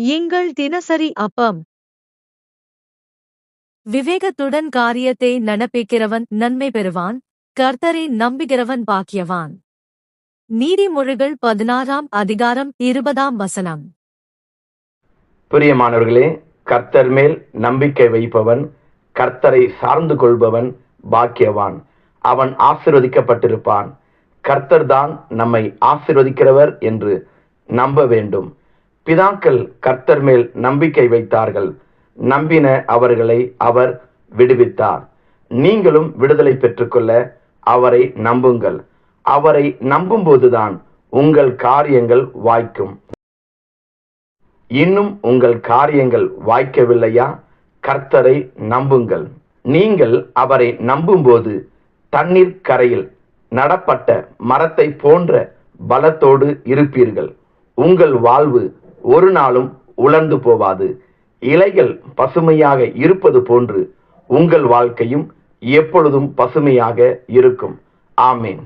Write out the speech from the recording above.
எங்கள் தினசரி அப்பம். விவேகத்துடன் காரியத்தை நடப்பிக்கிறவன் நன்மை பெறுவான், கர்த்தரை நம்புகிறவன் பாக்கியவான். நீதிமொழிகள் 16ஆம் அதிகாரம் 20ஆம் வசனம். பிரியமானவர்களே, கர்த்தர் மேல் நம்பிக்கை வைப்பவன், கர்த்தரை சார்ந்து கொள்பவன் பாக்கியவான். அவன் ஆசீர்வதிக்கப்பட்டிருப்பான். கர்த்தர் தான் நம்மை ஆசீர்வதிக்கிறவர் என்று நம்ப வேண்டும். பிதாக்கள் கர்த்தர் மேல் நம்பிக்கை வைத்தார்கள். நம்பின அவர்களை அவர் விடுவித்தார். நீங்களும் விடுதலை பெற்றுக்கொள்ள அவரை நம்புங்கள். அவரை நம்பும்போதுதான் உங்கள் காரியங்கள் வாய்க்கும். இன்னும் உங்கள் காரியங்கள் வாய்க்கவில்லையா? கர்த்தரை நம்புங்கள். நீங்கள் அவரை நம்பும்போது தண்ணீர் கரையில் நடப்பட்ட மரத்தை போன்ற பலத்தோடு இருப்பீர்கள். உங்கள் வாழ்வு ஒரு நாளும் உலர்ந்து போவாது. இலைகள் பசுமையாக இருப்பது போன்று உங்கள் வாழ்க்கையும் எப்பொழுதும் பசுமையாக இருக்கும். ஆமேன்.